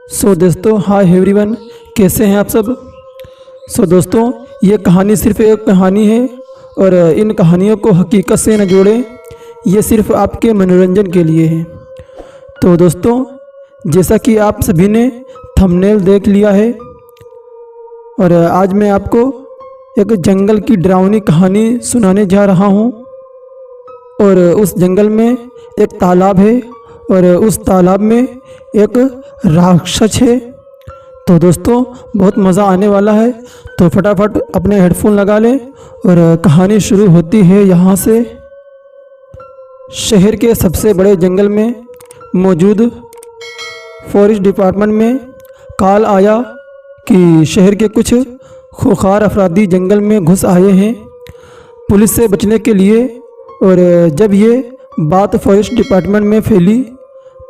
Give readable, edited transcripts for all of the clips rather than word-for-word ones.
दोस्तों hi everyone, कैसे हैं आप सब। दोस्तों, ये कहानी सिर्फ एक कहानी है और इन कहानियों को हकीकत से न जोड़ें, ये सिर्फ आपके मनोरंजन के लिए है। तो दोस्तों, जैसा कि आप सभी ने थंबनेल देख लिया है और आज मैं आपको एक जंगल की डरावनी कहानी सुनाने जा रहा हूँ। और उस जंगल में एक तालाब है और उस तालाब में एक राक्षस है। तो दोस्तों, बहुत मज़ा आने वाला है, तो फटाफट अपने हेडफोन लगा लें और कहानी शुरू होती है यहाँ से। शहर के सबसे बड़े जंगल में मौजूद फॉरेस्ट डिपार्टमेंट में कॉल आया कि शहर के कुछ खूंखार अफरादी जंगल में घुस आए हैं पुलिस से बचने के लिए। और जब ये बात फॉरेस्ट डिपार्टमेंट में फैली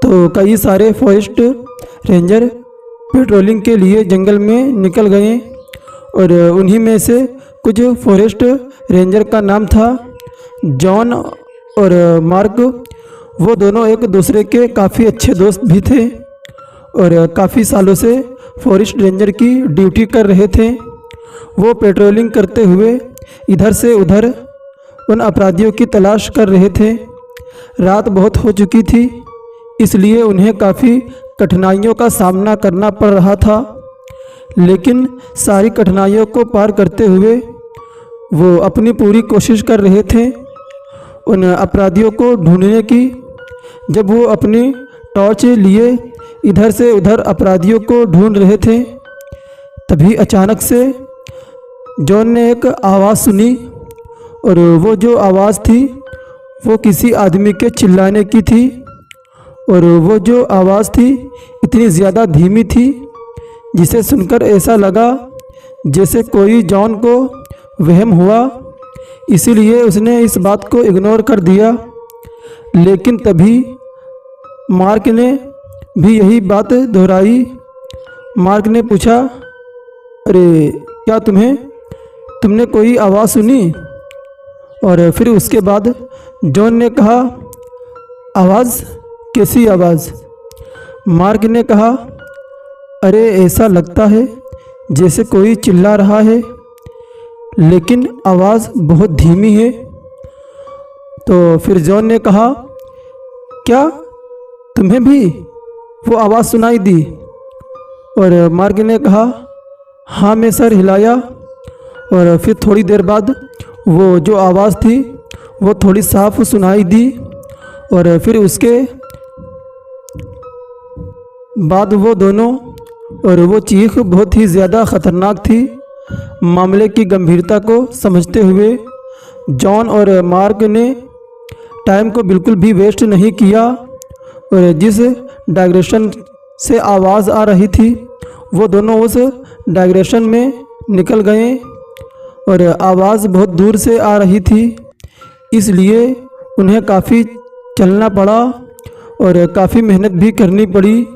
तो कई सारे फॉरेस्ट रेंजर पेट्रोलिंग के लिए जंगल में निकल गए और उन्हीं में से कुछ फॉरेस्ट रेंजर का नाम था जॉन और मार्क। वो दोनों एक दूसरे के काफ़ी अच्छे दोस्त भी थे और काफ़ी सालों से फॉरेस्ट रेंजर की ड्यूटी कर रहे थे। वो पेट्रोलिंग करते हुए इधर से उधर उन अपराधियों की तलाश कर रहे थे। रात बहुत हो चुकी थी, इसलिए उन्हें काफ़ी कठिनाइयों का सामना करना पड़ रहा था, लेकिन सारी कठिनाइयों को पार करते हुए वो अपनी पूरी कोशिश कर रहे थे उन अपराधियों को ढूंढने की। जब वो अपनी टॉर्च लिए इधर से उधर अपराधियों को ढूंढ रहे थे, तभी अचानक से जॉन ने एक आवाज़ सुनी और वो जो आवाज़ थी वो किसी आदमी के चिल्लाने की थी। और वो जो आवाज़ थी इतनी ज़्यादा धीमी थी जिसे सुनकर ऐसा लगा जैसे कोई जॉन को वहम हुआ, इसीलिए उसने इस बात को इग्नोर कर दिया। लेकिन तभी मार्क ने भी यही बात दोहराई। मार्क ने पूछा, अरे क्या तुमने कोई आवाज़ सुनी? और फिर उसके बाद जॉन ने कहा, आवाज़? कैसी आवाज़? मार्क ने कहा, अरे ऐसा लगता है जैसे कोई चिल्ला रहा है, लेकिन आवाज़ बहुत धीमी है। तो फिर जॉन ने कहा, क्या तुम्हें भी वो आवाज़ सुनाई दी? और मार्क ने कहा, हाँ। मैं सर हिलाया और फिर थोड़ी देर बाद वो जो आवाज़ थी वो थोड़ी साफ सुनाई दी। और फिर उसके बाद वो दोनों और वो चीख बहुत ही ज़्यादा ख़तरनाक थी। मामले की गंभीरता को समझते हुए जॉन और मार्क ने टाइम को बिल्कुल भी वेस्ट नहीं किया और जिस डायरेक्शन से आवाज़ आ रही थी वो दोनों उस डायरेक्शन में निकल गए। और आवाज़ बहुत दूर से आ रही थी, इसलिए उन्हें काफ़ी चलना पड़ा और काफ़ी मेहनत भी करनी पड़ी।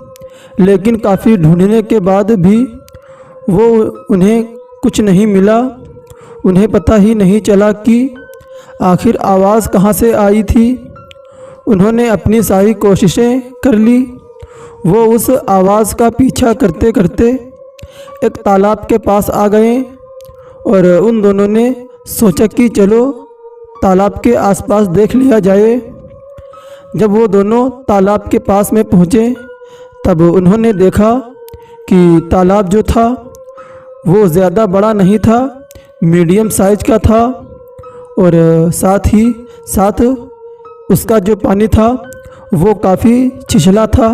लेकिन काफ़ी ढूंढने के बाद भी उन्हें कुछ नहीं मिला। उन्हें पता ही नहीं चला कि आखिर आवाज़ कहाँ से आई थी। उन्होंने अपनी सारी कोशिशें कर ली। वो उस आवाज़ का पीछा करते करते एक तालाब के पास आ गए और उन दोनों ने सोचा कि चलो तालाब के आसपास देख लिया जाए। जब वो दोनों तालाब के पास में पहुँचे तब उन्होंने देखा कि तालाब जो था वो ज़्यादा बड़ा नहीं था, मीडियम साइज का था। और साथ ही साथ उसका जो पानी था वो काफ़ी छिछला था,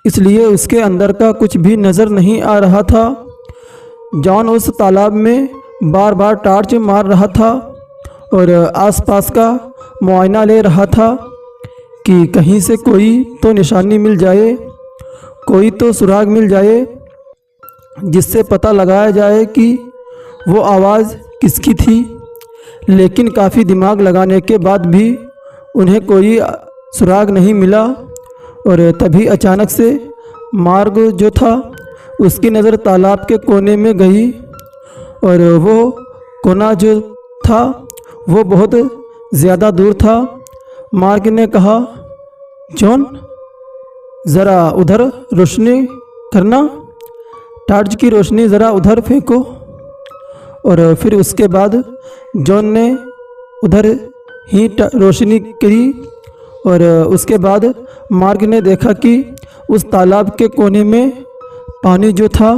इसलिए उसके अंदर का कुछ भी नज़र नहीं आ रहा था। जॉन उस तालाब में बार बार टॉर्च मार रहा था और आसपास का मुआयना ले रहा था कि कहीं से कोई तो निशानी मिल जाए, कोई तो सुराग मिल जाए जिससे पता लगाया जाए कि वो आवाज़ किसकी थी। लेकिन काफ़ी दिमाग लगाने के बाद भी उन्हें कोई सुराग नहीं मिला। और तभी अचानक से मार्ग जो था उसकी नज़र तालाब के कोने में गई और वो कोना जो था वो बहुत ज़्यादा दूर था। मार्क ने कहा, जॉन ज़रा उधर रोशनी करना, टार्च की रोशनी ज़रा उधर फेंको। और फिर उसके बाद जॉन ने उधर ही रोशनी करी और उसके बाद मार्क ने देखा कि उस तालाब के कोने में पानी जो था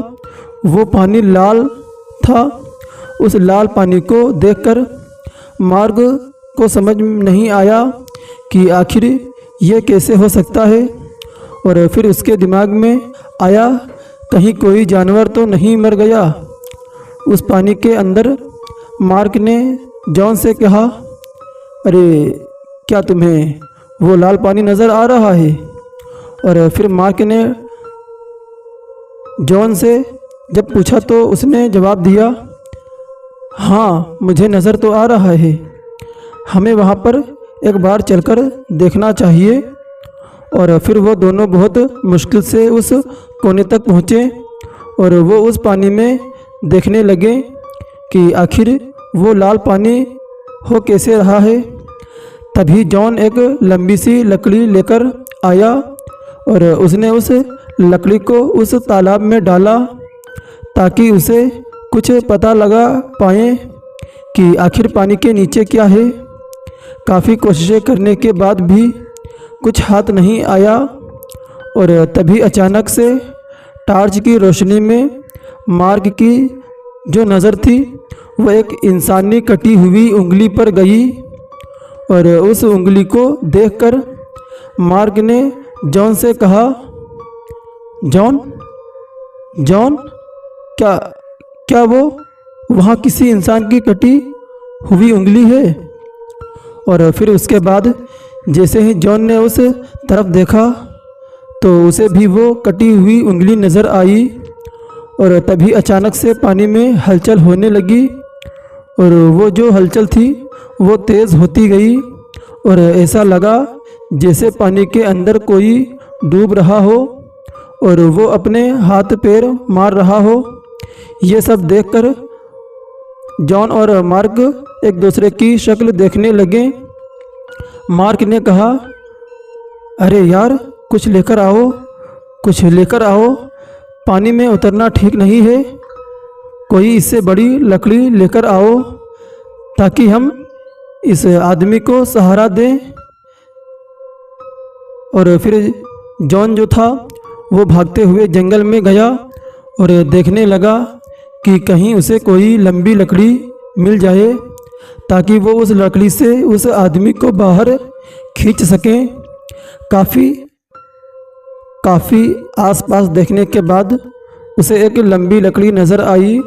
वो पानी लाल था। उस लाल पानी को देखकर मार्क को समझ नहीं आया कि आखिर ये कैसे हो सकता है। और फिर उसके दिमाग में आया कहीं कोई जानवर तो नहीं मर गया उस पानी के अंदर। मार्क ने जॉन से कहा, अरे क्या तुम्हें वो लाल पानी नज़र आ रहा है? और फिर मार्क ने जॉन से जब पूछा तो उसने जवाब दिया, हाँ मुझे नज़र तो आ रहा है, हमें वहाँ पर एक बार चलकर देखना चाहिए। और फिर वो दोनों बहुत मुश्किल से उस कोने तक पहुँचे और वो उस पानी में देखने लगे कि आखिर वो लाल पानी हो कैसे रहा है। तभी जॉन एक लंबी सी लकड़ी लेकर आया और उसने उस लकड़ी को उस तालाब में डाला ताकि उसे कुछ पता लगा पाए कि आखिर पानी के नीचे क्या है। काफ़ी कोशिशें करने के बाद भी कुछ हाथ नहीं आया और तभी अचानक से टार्च की रोशनी में मार्क की जो नज़र थी वह एक इंसानी कटी हुई उंगली पर गई। और उस उंगली को देखकर मार्क ने जॉन से कहा, जॉन जॉन क्या क्या वो वहाँ किसी इंसान की कटी हुई उंगली है? और फिर उसके बाद जैसे ही जॉन ने उस तरफ देखा तो उसे भी वो कटी हुई उंगली नज़र आई। और तभी अचानक से पानी में हलचल होने लगी और वो जो हलचल थी वो तेज़ होती गई और ऐसा लगा जैसे पानी के अंदर कोई डूब रहा हो और वो अपने हाथ पैर मार रहा हो। ये सब देखकर जॉन और मार्क एक दूसरे की शक्ल देखने लगे। मार्क ने कहा, अरे यार कुछ लेकर आओ, कुछ लेकर आओ, पानी में उतरना ठीक नहीं है, कोई इससे बड़ी लकड़ी लेकर आओ ताकि हम इस आदमी को सहारा दें। और फिर जॉन जो था वो भागते हुए जंगल में गया और देखने लगा कि कहीं उसे कोई लंबी लकड़ी मिल जाए ताकि वो उस लकड़ी से उस आदमी को बाहर खींच सकें। काफ़ी आसपास देखने के बाद उसे एक लंबी लकड़ी नज़र आई।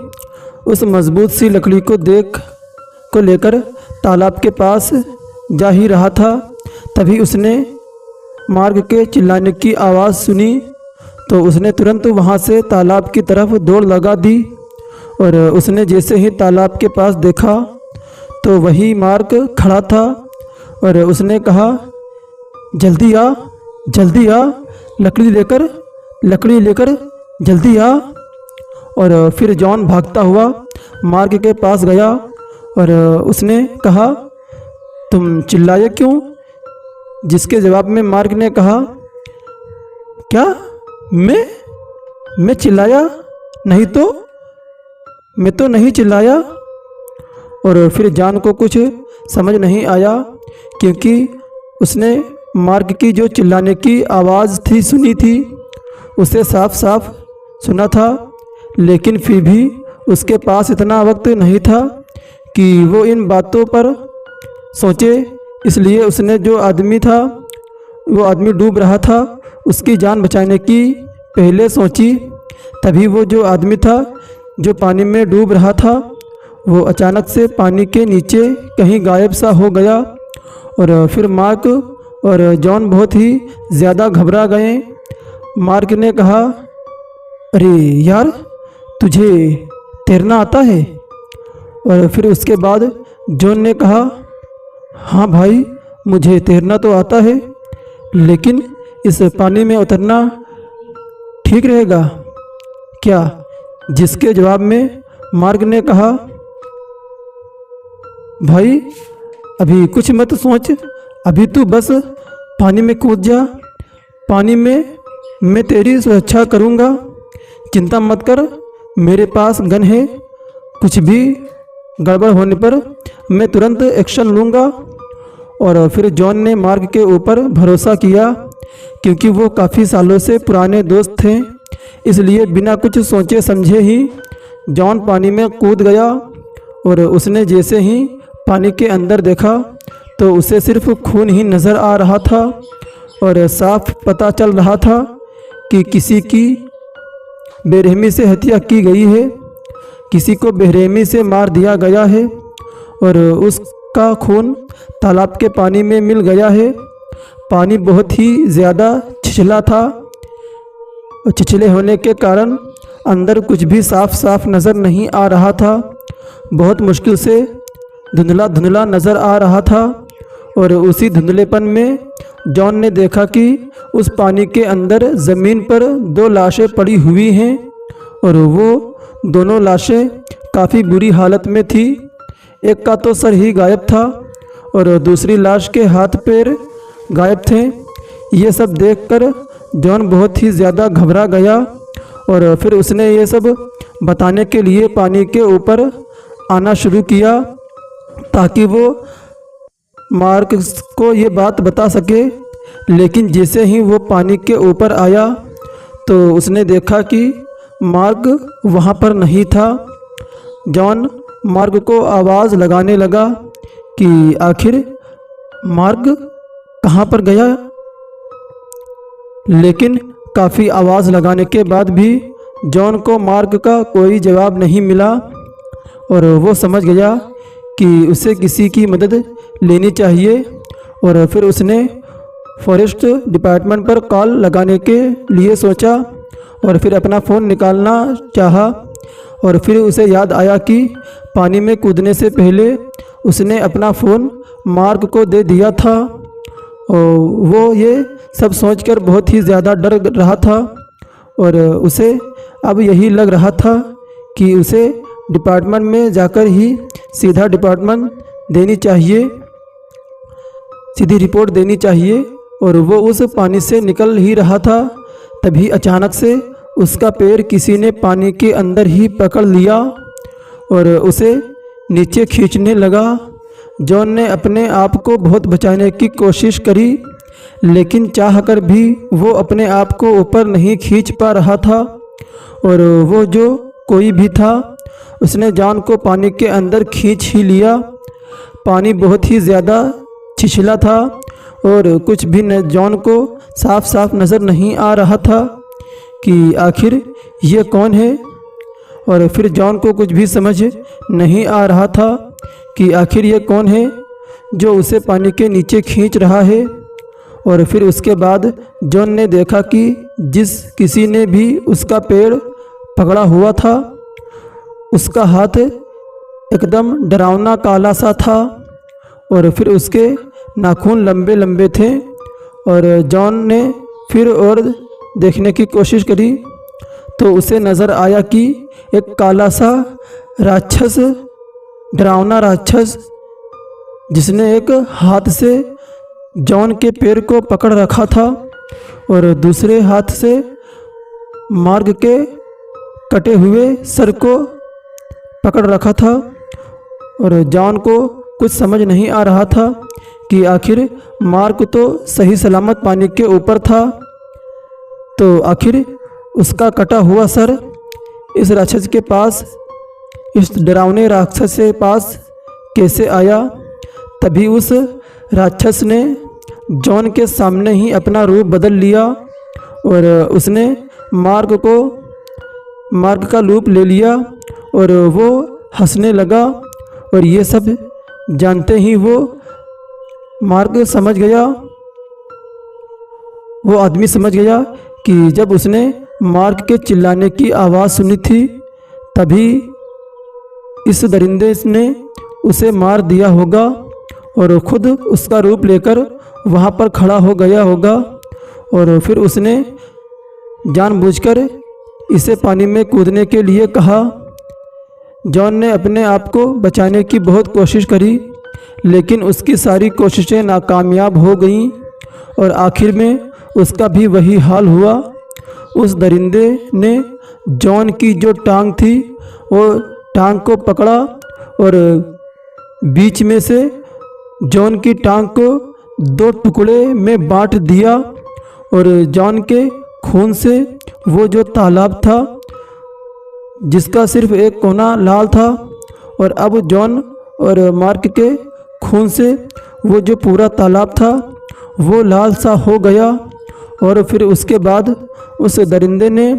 उस मज़बूत सी लकड़ी को लेकर तालाब के पास जा ही रहा था। तभी उसने मार्ग के चिल्लाने की आवाज़ सुनी तो उसने तुरंत वहाँ से तालाब की तरफ दौड़ लगा दी। और उसने जैसे ही तालाब के पास देखा तो वही मार्क खड़ा था और उसने कहा, जल्दी आ, लकड़ी लेकर जल्दी आ। और फिर जॉन भागता हुआ मार्क के पास गया और उसने कहा, तुम चिल्लाए क्यों? जिसके जवाब में मार्क ने कहा, क्या मैं चिल्लाया नहीं तो? मैं तो नहीं चिल्लाया। और फिर जॉन को कुछ समझ नहीं आया क्योंकि उसने मार्क की जो चिल्लाने की आवाज़ थी सुनी थी, उसे साफ साफ सुना था, लेकिन फिर भी उसके पास इतना वक्त नहीं था कि वो इन बातों पर सोचे। इसलिए उसने जो आदमी था वो आदमी डूब रहा था उसकी जान बचाने की पहले सोची। तभी वो जो आदमी था जो पानी में डूब रहा था वो अचानक से पानी के नीचे कहीं गायब सा हो गया। और फिर मार्क और जॉन बहुत ही ज़्यादा घबरा गए। मार्क ने कहा, अरे यार तुझे तैरना आता है? और फिर उसके बाद जॉन ने कहा, हाँ भाई मुझे तैरना तो आता है, लेकिन इस पानी में उतरना ठीक रहेगा क्या? जिसके जवाब में मार्क ने कहा, भाई अभी कुछ मत सोच, अभी तू बस पानी में कूद जा, पानी में मैं तेरी सुरक्षा करूँगा। चिंता मत कर, मेरे पास गन है, कुछ भी गड़बड़ होने पर मैं तुरंत एक्शन लूँगा। और फिर जॉन ने मार्क के ऊपर भरोसा किया, क्योंकि वो काफ़ी सालों से पुराने दोस्त थे। इसलिए बिना कुछ सोचे समझे ही जॉन पानी में कूद गया। और उसने जैसे ही पानी के अंदर देखा तो उसे सिर्फ खून ही नज़र आ रहा था और साफ पता चल रहा था कि किसी की बेरहमी से हत्या की गई है, किसी को बेरहमी से मार दिया गया है और उसका खून तालाब के पानी में मिल गया है। पानी बहुत ही ज़्यादा छिछला था और छिछले होने के कारण अंदर कुछ भी साफ साफ नज़र नहीं आ रहा था। बहुत मुश्किल से धुंधला धुंधला नज़र आ रहा था। और उसी धुंधलेपन में जॉन ने देखा कि उस पानी के अंदर ज़मीन पर 2 लाशें पड़ी हुई हैं और वो दोनों लाशें काफ़ी बुरी हालत में थी। एक का तो सर ही गायब था और दूसरी लाश के हाथ पैर गायब थे। ये सब देखकर जॉन बहुत ही ज़्यादा घबरा गया और फिर उसने ये सब बताने के लिए पानी के ऊपर आना शुरू किया ताकि वो मार्क को ये बात बता सके। लेकिन जैसे ही वो पानी के ऊपर आया तो उसने देखा कि मार्क वहाँ पर नहीं था। जॉन मार्क को आवाज़ लगाने लगा कि आखिर मार्क कहाँ पर गया, लेकिन काफ़ी आवाज़ लगाने के बाद भी जॉन को मार्क का कोई जवाब नहीं मिला और वो समझ गया कि उसे किसी की मदद लेनी चाहिए। और फिर उसने फॉरेस्ट डिपार्टमेंट पर कॉल लगाने के लिए सोचा और फिर अपना फ़ोन निकालना चाहा। और फिर उसे याद आया कि पानी में कूदने से पहले उसने अपना फ़ोन मार्क को दे दिया था। और वो ये सब सोचकर बहुत ही ज़्यादा डर रहा था और उसे अब यही लग रहा था कि उसे डिपार्टमेंट में जाकर ही सीधा डिपार्टमेंट देनी चाहिए, सीधी रिपोर्ट देनी चाहिए। और वो उस पानी से निकल ही रहा था, तभी अचानक से उसका पैर किसी ने पानी के अंदर ही पकड़ लिया और उसे नीचे खींचने लगा। जॉन ने अपने आप को बहुत बचाने की कोशिश करी, लेकिन चाहकर भी वो अपने आप को ऊपर नहीं खींच पा रहा था। और वो जो कोई भी था उसने जॉन को पानी के अंदर खींच ही लिया। पानी बहुत ही ज़्यादा छिछला था और कुछ भी जॉन को साफ साफ नज़र नहीं आ रहा था कि आखिर ये कौन है। और फिर जॉन को कुछ भी समझ नहीं आ रहा था कि आखिर ये कौन है जो उसे पानी के नीचे खींच रहा है। और फिर उसके बाद जॉन ने देखा कि जिस किसी ने भी उसका पैर पकड़ा हुआ था उसका हाथ एकदम डरावना काला सा था और फिर उसके नाखून लंबे लंबे थे। और जॉन ने फिर और देखने की कोशिश करी तो उसे नज़र आया कि एक काला सा राक्षस, डरावना राक्षस, जिसने एक हाथ से जॉन के पैर को पकड़ रखा था और दूसरे हाथ से मार्ग के कटे हुए सर को पकड़ रखा था। और जॉन को कुछ समझ नहीं आ रहा था कि आखिर मार्क तो सही सलामत पानी के ऊपर था, तो आखिर उसका कटा हुआ सर इस राक्षस के पास, इस डरावने राक्षस के पास कैसे आया। तभी उस राक्षस ने जॉन के सामने ही अपना रूप बदल लिया और उसने मार्क का रूप ले लिया और वो हंसने लगा। और ये सब जानते ही वो मार्क समझ गया, वो आदमी समझ गया कि जब उसने मार्क के चिल्लाने की आवाज़ सुनी थी तभी इस दरिंदे ने उसे मार दिया होगा और ख़ुद उसका रूप लेकर वहाँ पर खड़ा हो गया होगा। और फिर उसने जानबूझकर इसे पानी में कूदने के लिए कहा। जॉन ने अपने आप को बचाने की बहुत कोशिश करी, लेकिन उसकी सारी कोशिशें नाकामयाब हो गईं और आखिर में उसका भी वही हाल हुआ। उस दरिंदे ने जॉन की जो टांग थी वो टांग को पकड़ा और बीच में से जॉन की टांग को 2 टुकड़े में बांट दिया और जॉन के खून से वो जो तालाब था जिसका सिर्फ एक कोना लाल था, और अब जॉन और मार्क के खून से वो जो पूरा तालाब था वो लाल सा हो गया। और फिर उसके बाद उस दरिंदे ने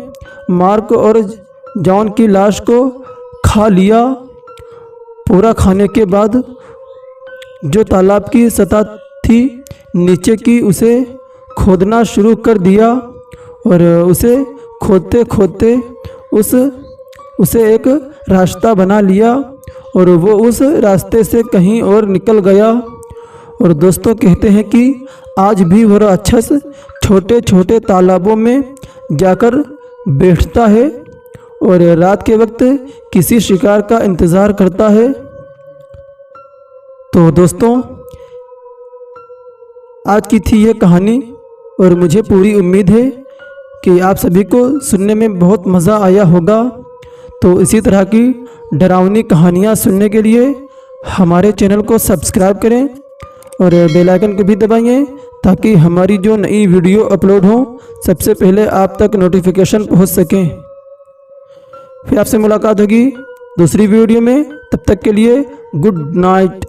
मार्क और जॉन की लाश को खा लिया। पूरा खाने के बाद जो तालाब की सतह थी नीचे की उसे खोदना शुरू कर दिया और उसे खोदते खोदते उसे एक रास्ता बना लिया और वो उस रास्ते से कहीं और निकल गया। और दोस्तों कहते हैं कि आज भी वह राक्षस छोटे छोटे तालाबों में जाकर बैठता है और रात के वक्त किसी शिकार का इंतज़ार करता है। तो दोस्तों आज की थी ये कहानी और मुझे पूरी उम्मीद है कि आप सभी को सुनने में बहुत मज़ा आया होगा। तो इसी तरह की डरावनी कहानियाँ सुनने के लिए हमारे चैनल को सब्सक्राइब करें और बेल आइकन को भी दबाइए ताकि हमारी जो नई वीडियो अपलोड हो सबसे पहले आप तक नोटिफिकेशन पहुंच सके। फिर आपसे मुलाकात होगी दूसरी वीडियो में, तब तक के लिए गुड नाइट।